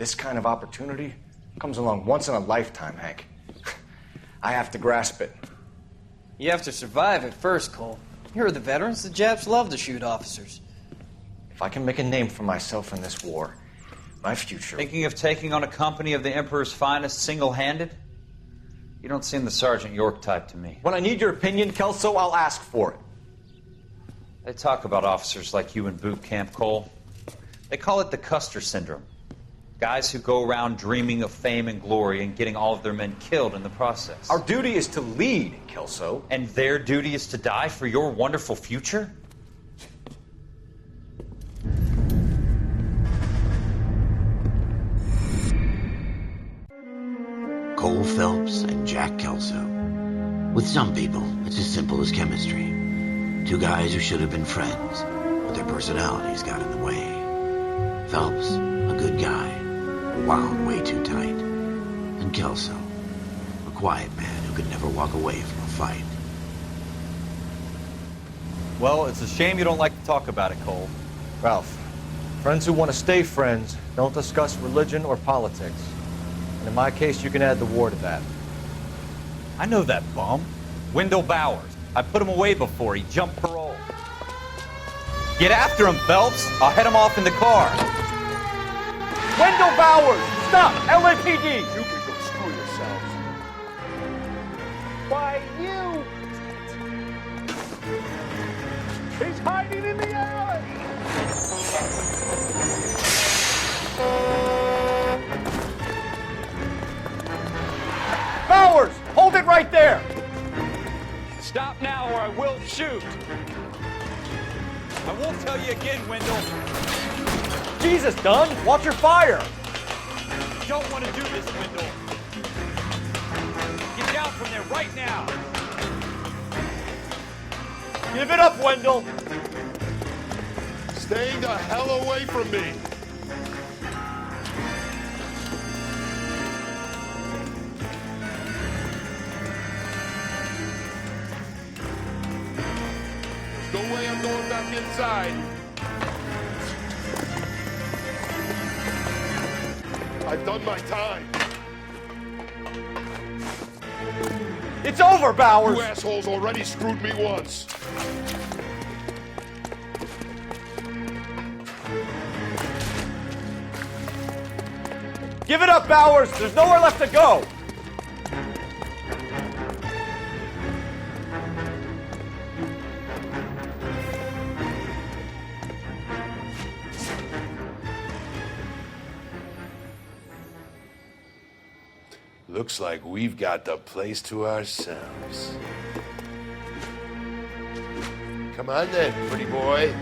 This kind of opportunity comes along once in a lifetime, Hank. I have to grasp it. You have to survive it first, Cole. Here are the veterans. The Japs love to shoot officers. If I can make a name for myself in this war, my future... Thinking of taking on a company of the Emperor's finest single-handed? You don't seem the Sergeant York type to me. When I need your opinion, Kelso, I'll ask for it. They talk about officers like you in boot camp, Cole. They call it the Custer syndrome. Guys who go around dreaming of fame and glory and getting all of their men killed in the process. Our duty is to lead, Kelso. And their duty is to die for your wonderful future? Cole Phelps and Jack Kelso. With some people, it's as simple as chemistry. Two guys who should have been friends, but their personalities got in the way. Phelps, a good guy, wound way too tight. And Kelso, a quiet man who could never walk away from a fight. Well, it's a shame you don't like to talk about it, Cole. Ralph, friends who want to stay friends don't discuss religion or politics. And in my case, you can add the war to that. I know that bum. Wendell Bowers. I put him away before. He jumped parole. Get after him, Phelps. I'll head him off in the car. Wendell Bowers! Stop! LAPD! You can go screw yourselves. Why, you! He's hiding in the alley! Bowers! Hold it right there! Stop now or I will shoot. I won't tell you again, Wendell. Jesus, Dunn! Watch your fire! You don't want to do this, Wendell. Get down from there right now. Give it up, Wendell! Stay the hell away from me! No way I'm going back inside. I've done my time. It's over, Bowers! You assholes already screwed me once. Give it up, Bowers! There's nowhere left to go! Looks like we've got the place to ourselves. Come on then, pretty boy.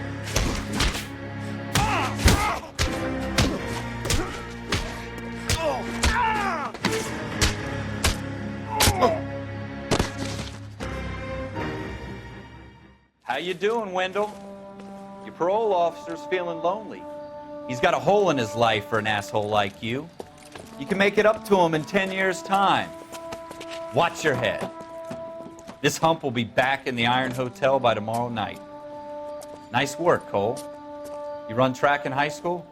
How you doing, Wendell? Your parole officer's feeling lonely. He's got a hole in his life for an asshole like you. You can make it up to him in 10 years' time. Watch your head. This hump will be back in the Iron Hotel by tomorrow night. Nice work, Cole. You run track in high school?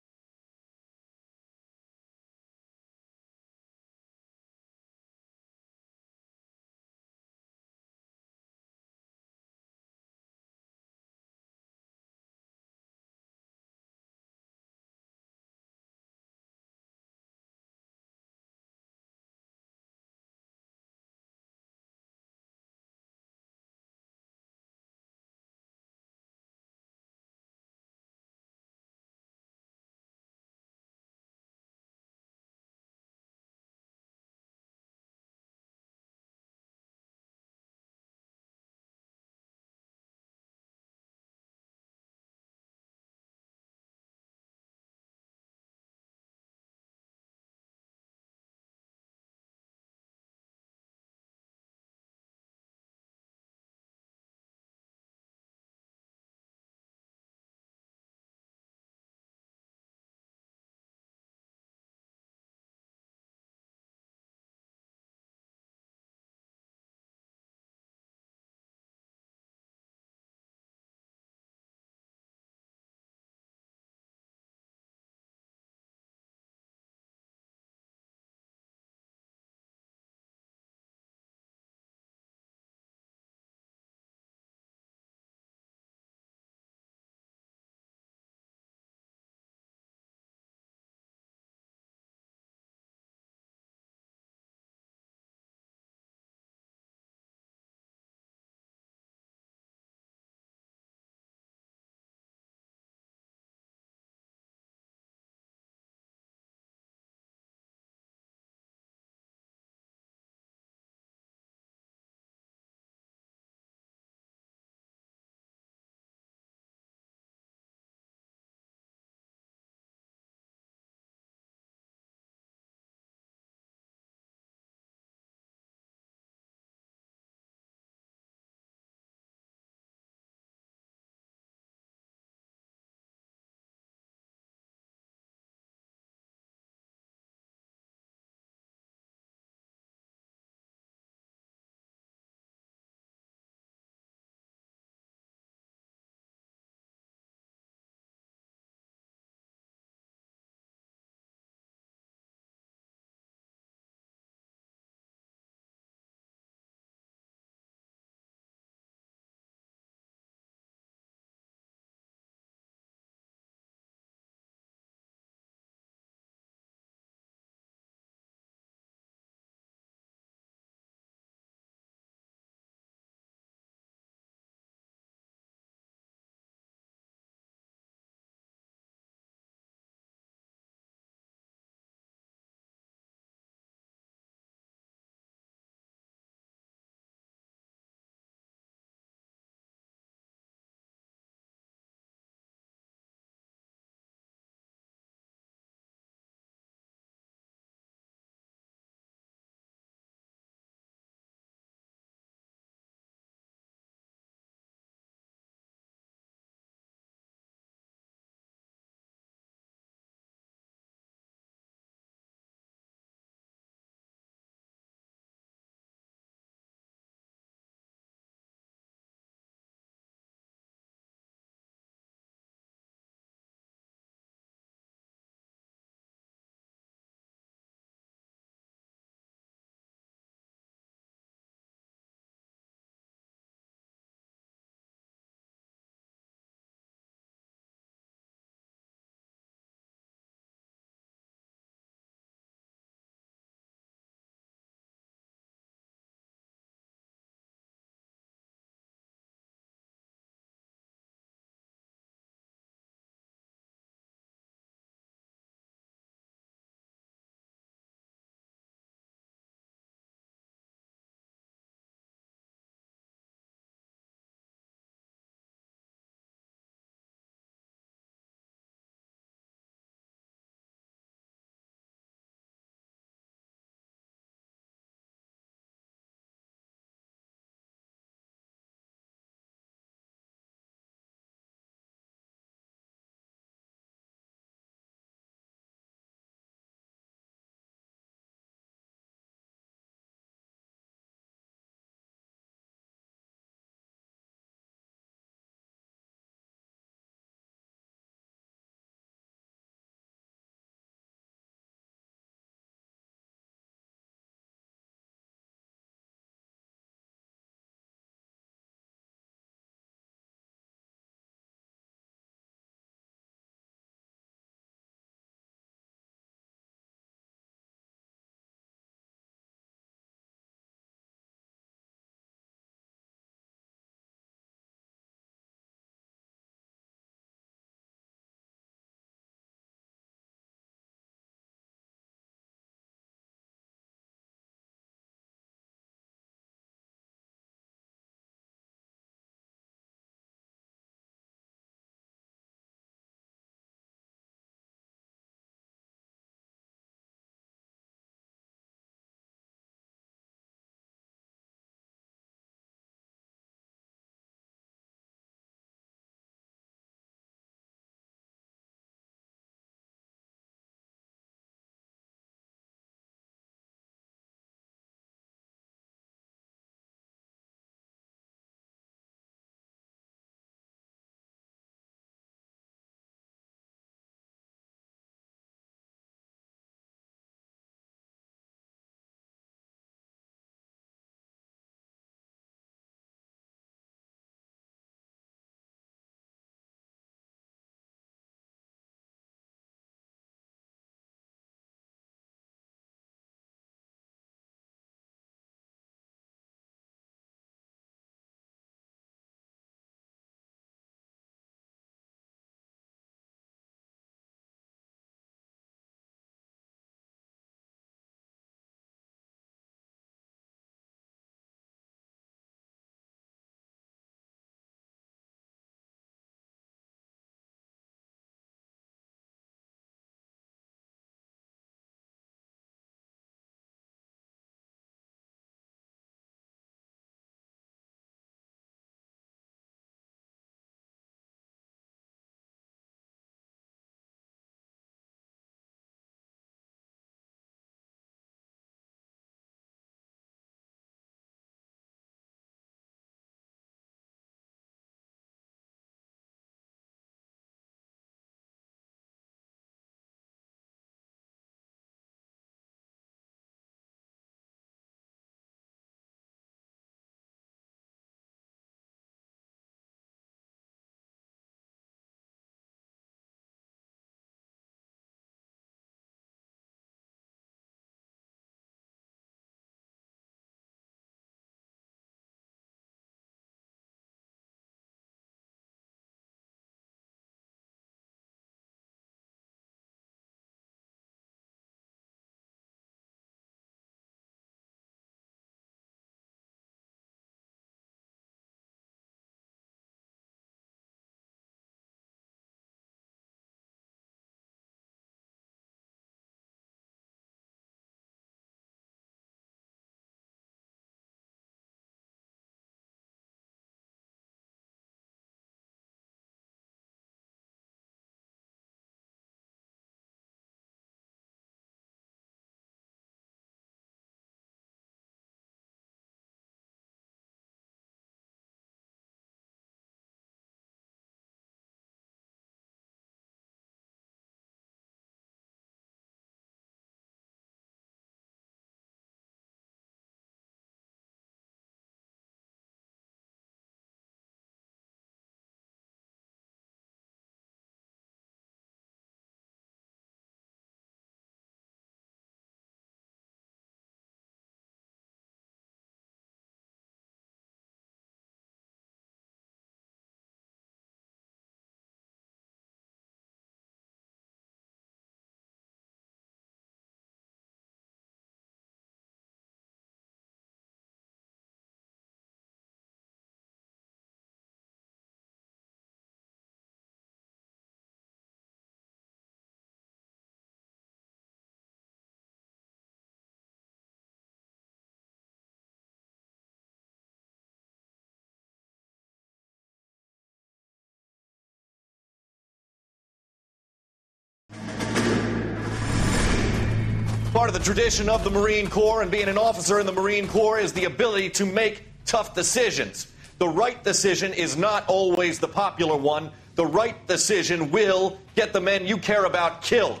Part of the tradition of the Marine Corps and being an officer in the Marine Corps is the ability to make tough decisions. The right decision is not always the popular one. The right decision will get the men you care about killed.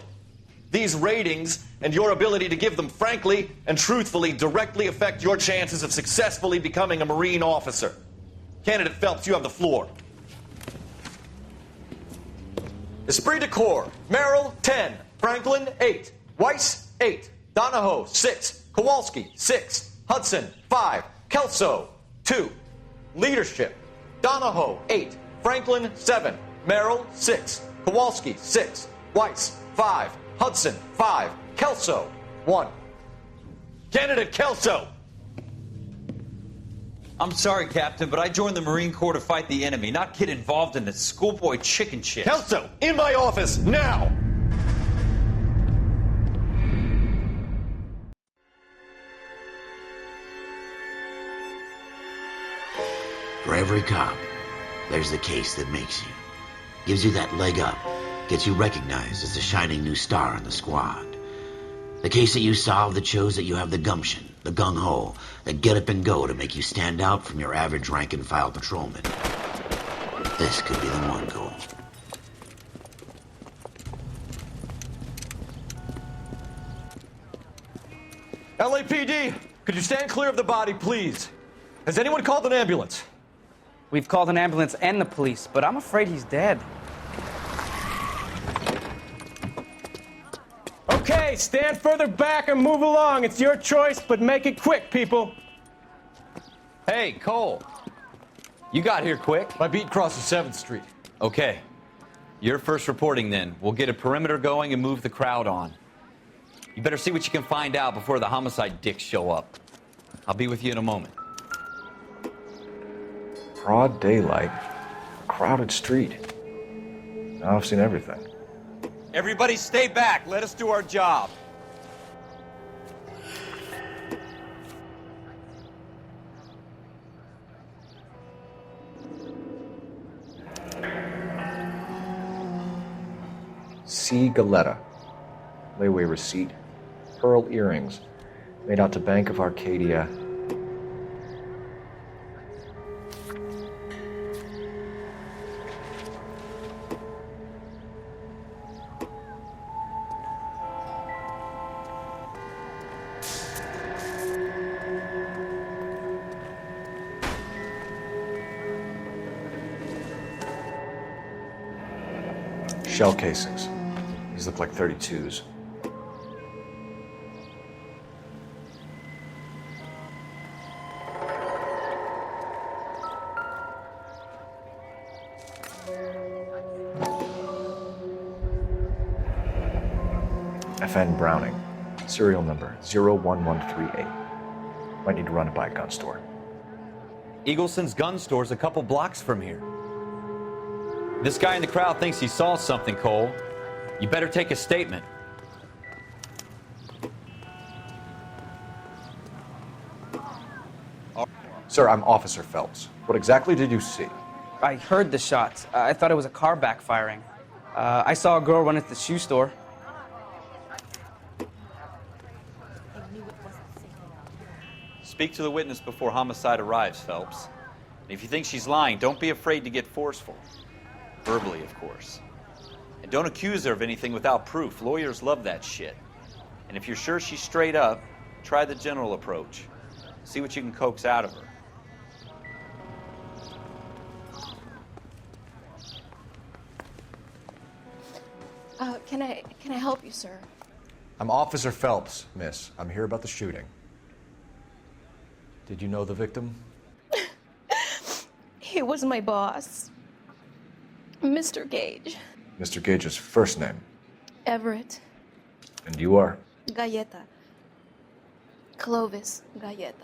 These ratings and your ability to give them frankly and truthfully directly affect your chances of successfully becoming a Marine officer. Candidate Phelps, you have the floor. Esprit de Corps, Merrill, 10. Franklin, 8. Weiss, 8. Donahoe, 6. Kowalski, 6. Hudson, 5. Kelso, 2. Leadership, Donahoe, 8. Franklin, 7. Merrill, 6. Kowalski, 6. Weiss, 5. Hudson, 5. Kelso, 1. Candidate Kelso! I'm sorry, Captain, but I joined the Marine Corps to fight the enemy, not get involved in this schoolboy chicken shit. Kelso, in my office, now! For every cop, there's the case that makes you. Gives you that leg up. Gets you recognized as the shining new star in the squad. The case that you solve that shows that you have the gumption, the gung-ho, that get up and go to make you stand out from your average rank-and-file patrolman. This could be the one, Cole. LAPD, could you stand clear of the body, please? Has anyone called an ambulance? We've called an ambulance and the police, but I'm afraid he's dead. Okay, stand further back and move along. It's your choice, but make it quick, people. Hey, Cole. You got here quick. My beat crosses 7th Street. Okay. You're first reporting then. We'll get a perimeter going and move the crowd on. You better see what you can find out before the homicide dicks show up. I'll be with you in a moment. Broad daylight, crowded street. Now I've seen everything. Everybody stay back. Let us do our job. C. Galetta. Layaway receipt. Pearl earrings. Made out to Bank of Arcadia. Shell casings. These look like 32s. FN Browning. Serial number 01138. Might need to run it by a gun store. Eagleson's gun store's a couple blocks from here. This guy in the crowd thinks he saw something, Cole. You better take a statement. Sir, I'm Officer Phelps. What exactly did you see? I heard the shots. I thought it was a car backfiring. I saw a girl run into the shoe store. Speak to the witness before homicide arrives, Phelps. And if you think she's lying, don't be afraid to get forceful. Verbally, of course. And don't accuse her of anything without proof. Lawyers love that shit. And if you're sure she's straight up, try the general approach. See what you can coax out of her. Can I help you, sir? I'm Officer Phelps, miss. I'm here about the shooting. Did you know the victim? He was my boss, Mr. Gage. Mr. Gage's first name. Everett. And you are? Galleta. Clovis Galleta.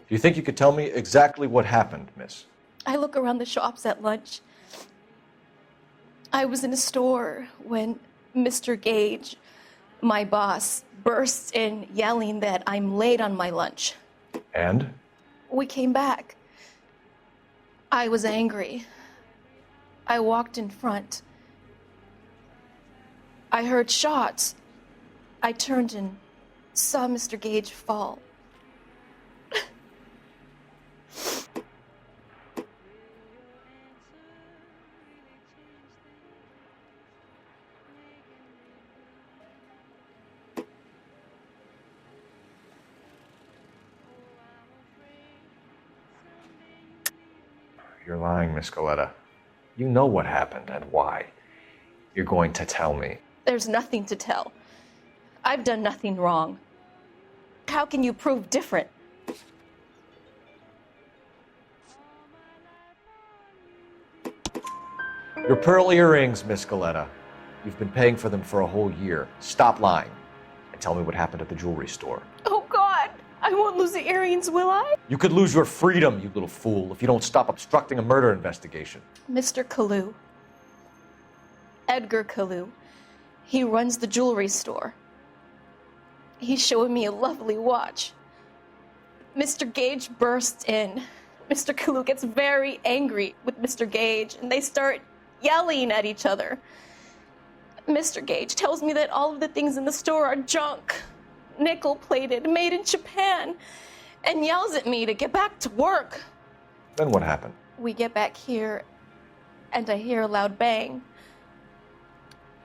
Do you think you could tell me exactly what happened, miss? I look around the shops at lunch. I was in a store when Mr. Gage, My boss bursts in yelling that I'm late on my lunch. And? We came back. I was angry. I walked in front. I heard shots. I turned and saw Mr. Gage fall. You're lying, Miss Goleta. You know what happened and why. You're going to tell me. There's nothing to tell. I've done nothing wrong. How can you prove different? Your pearl earrings, Miss Goleta. You've been paying for them for a whole year. Stop lying and tell me what happened at the jewelry store. Oh, God! I won't lose the earrings, will I? You could lose your freedom, you little fool, if you don't stop obstructing a murder investigation. Mr. Kalu. Edgar Kalu. He runs the jewelry store. He's showing me a lovely watch. Mr. Gage bursts in. Mr. Kalu gets very angry with Mr. Gage, and they start yelling at each other. Mr. Gage tells me that all of the things in the store are junk, nickel-plated, made in Japan, and yells at me to get back to work. Then what happened? We get back here, and I hear a loud bang.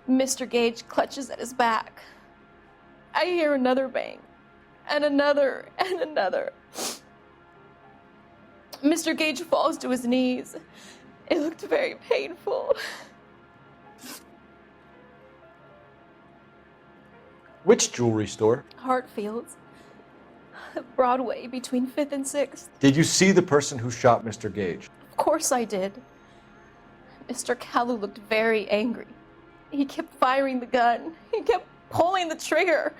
Mr. Gage clutches at his back. I hear another bang, and another, and another. Mr. Gage falls to his knees. It looked very painful. Which jewelry store? Hartfield's. Broadway, between 5th and 6th. Did you see the person who shot Mr. Gage? Of course I did. Mr. Kalu looked very angry. He kept firing the gun. He kept pulling the trigger.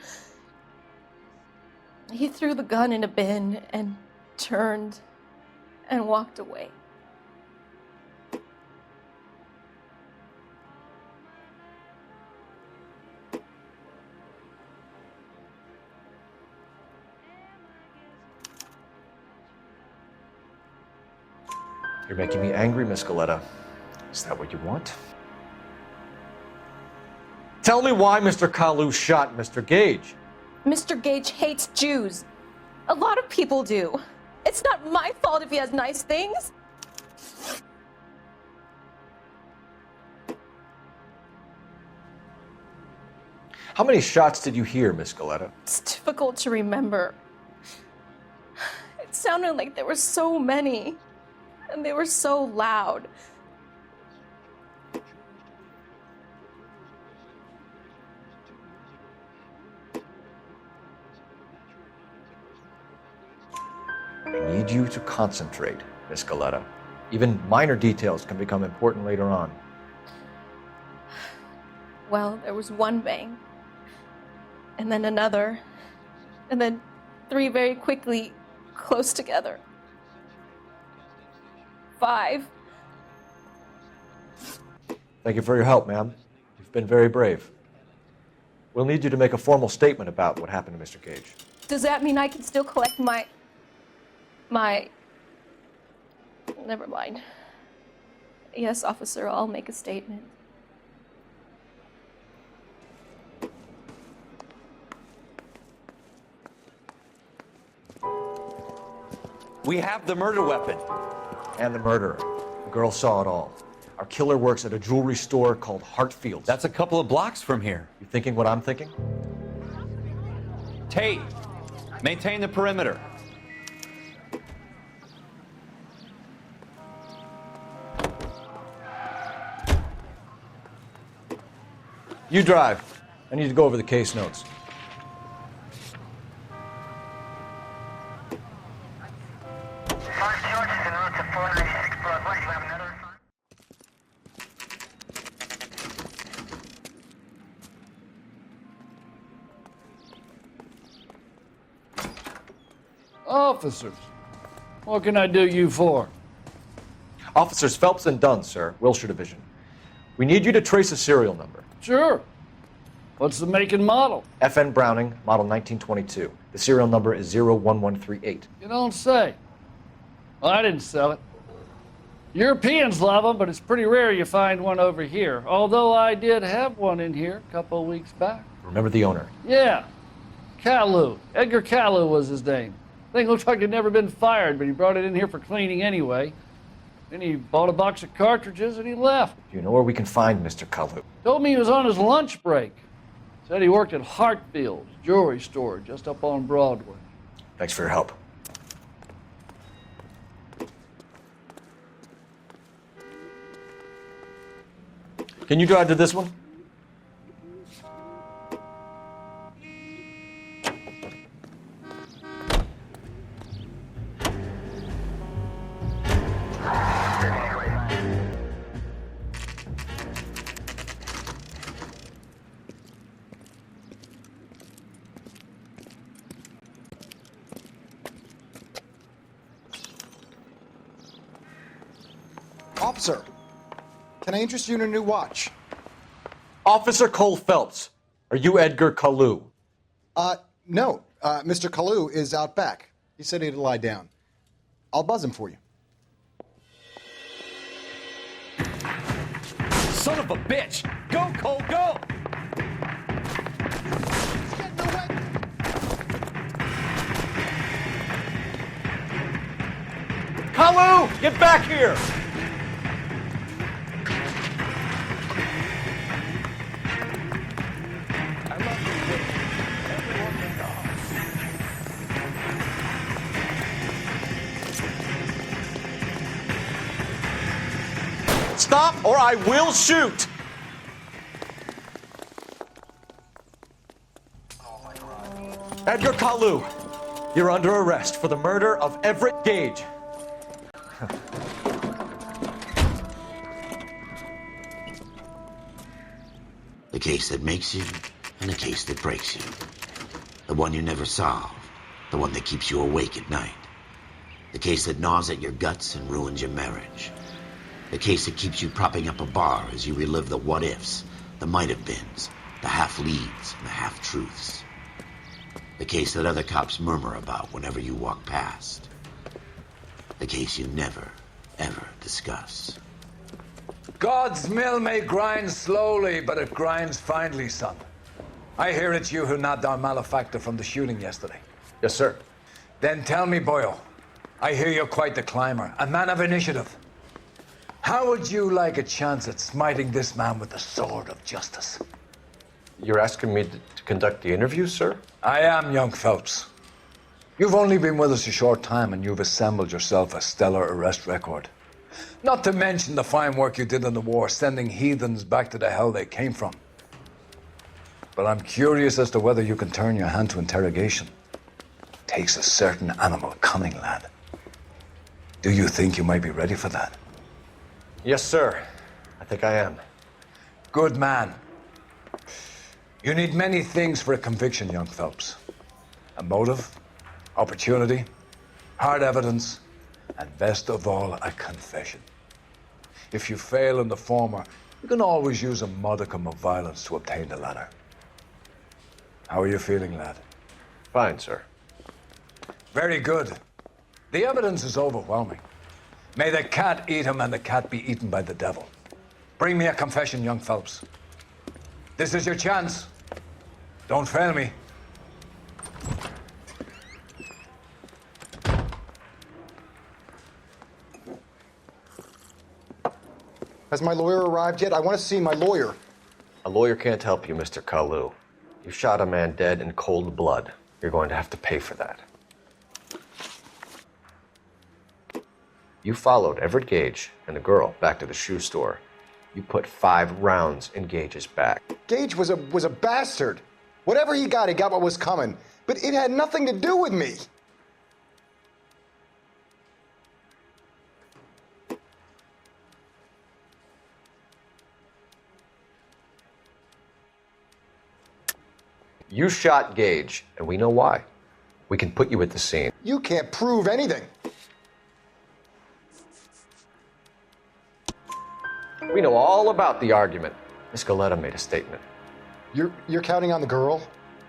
He threw the gun in a bin and turned and walked away. You're making me angry, Miss Goleta. Is that what you want? Tell me why Mr. Kalu shot Mr. Gage. Mr. Gage hates Jews. A lot of people do. It's not my fault if he has nice things. How many shots did you hear, Miss Goleta? It's difficult to remember. It sounded like there were so many, and they were so loud. I need you to concentrate, Miss Goleta. Even minor details can become important later on. Well, there was one bang, and then another, and then 3 very quickly, close together. 5. Thank you for your help, ma'am. You've been very brave. We'll need you to make a formal statement about what happened to Mr. Gage. Does that mean I can still collect my... Never mind. Yes, officer, I'll make a statement. We have the murder weapon. And the murderer. The girl saw it all. Our killer works at a jewelry store called Hartfield's. That's a couple of blocks from here. You thinking what I'm thinking? Tate, maintain the perimeter. You drive. I need to go over the case notes. Officers, what can I do you for? Officers Phelps and Dunn, sir, Wilshire Division. We need you to trace a serial number. Sure. What's the make and model? FN Browning, model 1922. The serial number is 01138. You don't say. Well, I didn't sell it. Europeans love them, but it's pretty rare you find one over here. Although I did have one in here a couple of weeks back. Remember the owner? Yeah. Kalu. Edgar Kalu was his name. Thing looked like he'd never been fired, but he brought it in here for cleaning anyway. Then he bought a box of cartridges and he left. Do you know where we can find Mr. Kalu? Told me he was on his lunch break. Said he worked at Hartfield's jewelry store just up on Broadway. Thanks for your help. Can you drive to this one? Officer, can I interest you in a new watch? Officer Cole Phelps, are you Edgar Kalu? No. Mr. Kalu is out back. He said he'd lie down. I'll buzz him for you. Son of a bitch! Go, Cole, go! Kalu, get back here! Stop or I will shoot! Edgar Kalu, you're under arrest for the murder of Everett Gage. The case that makes you and the case that breaks you. The one you never solve. The one that keeps you awake at night. The case that gnaws at your guts and ruins your marriage. The case that keeps you propping up a bar as you relive the what-ifs, the might-have-beens, the half-leads, and the half-truths. The case that other cops murmur about whenever you walk past. The case you never, ever discuss. God's mill may grind slowly, but it grinds finely, son. I hear it's you who nabbed our malefactor from the shooting yesterday. Yes, sir. Then tell me, Boyle, I hear you're quite the climber, a man of initiative. How would you like a chance at smiting this man with the sword of justice? You're asking me to conduct the interview, sir? I am, young Phelps. You've only been with us a short time and you've assembled yourself a stellar arrest record. Not to mention the fine work you did in the war, sending heathens back to the hell they came from. But I'm curious as to whether you can turn your hand to interrogation. Takes a certain animal cunning, lad. Do you think you might be ready for that? Yes, sir. I think I am. Good man. You need many things for a conviction, young Phelps. A motive, opportunity, hard evidence, and best of all, a confession. If you fail in the former, you can always use a modicum of violence to obtain the latter. How are you feeling, lad? Fine, sir. Very good. The evidence is overwhelming. May the cat eat him and the cat be eaten by the devil. Bring me a confession, young Phelps. This is your chance. Don't fail me. Has my lawyer arrived yet? I want to see my lawyer. A lawyer can't help you, Mr. Kalu. You shot a man dead in cold blood. You're going to have to pay for that. You followed Everett Gage and the girl back to the shoe store. You put 5 rounds in Gage's back. Gage was a bastard. Whatever he got what was coming. But it had nothing to do with me. You shot Gage, and we know why. We can put you at the scene. You can't prove anything. We know all about the argument. Miss Galetta made a statement. You're counting on the girl?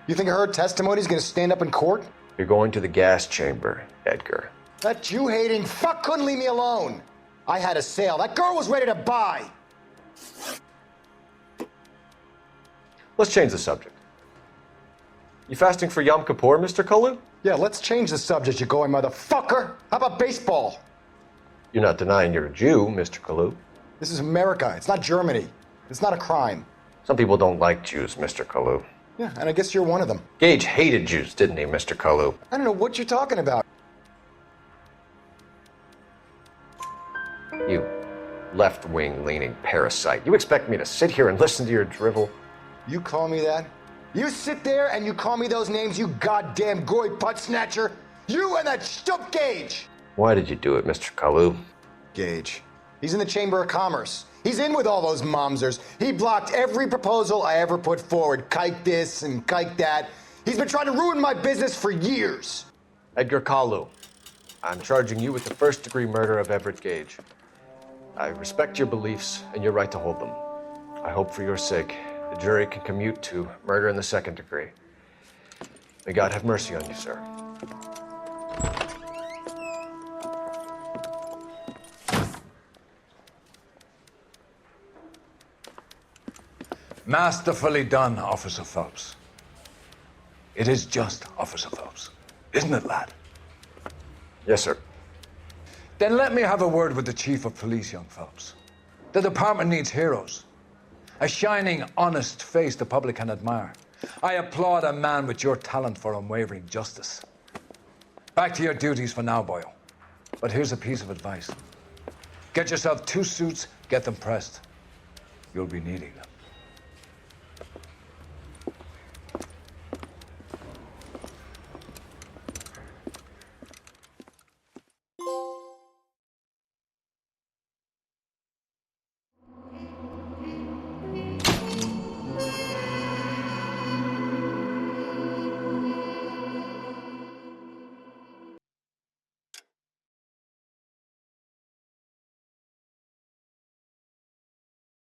You think her testimony is going to stand up in court? You're going to the gas chamber, Edgar. That Jew-hating fuck couldn't leave me alone. I had a sale. That girl was ready to buy. Let's change the subject. You fasting for Yom Kippur, Mr. Kalu? Yeah, let's change the subject, you going motherfucker. How about baseball? You're not denying you're a Jew, Mr. Kalu. This is America. It's not Germany. It's not a crime. Some people don't like Jews, Mr. Kalu. Yeah, and I guess you're one of them. Gage hated Jews, didn't he, Mr. Kalu? I don't know what you're talking about. You left-wing leaning parasite. You expect me to sit here and listen to your drivel? You call me that? You sit there and you call me those names, you goddamn goy butt snatcher? You and that stup Gage! Why did you do it, Mr. Kalu? Gage. He's in the Chamber of Commerce. He's in with all those momsers. He blocked every proposal I ever put forward. Kike this and kike that. He's been trying to ruin my business for years. Edgar Kalu, I'm charging you with the first-degree murder of Everett Gage. I respect your beliefs and your right to hold them. I hope for your sake the jury can commute to murder in the second degree. May God have mercy on you, sir. Masterfully done, Officer Phelps. It is just Officer Phelps, isn't it, lad? Yes, sir. Then let me have a word with the Chief of Police, young Phelps. The department needs heroes. A shining, honest face the public can admire. I applaud a man with your talent for unwavering justice. Back to your duties for now, Boyle. But here's a piece of advice. Get yourself 2 suits, get them pressed. You'll be needing them.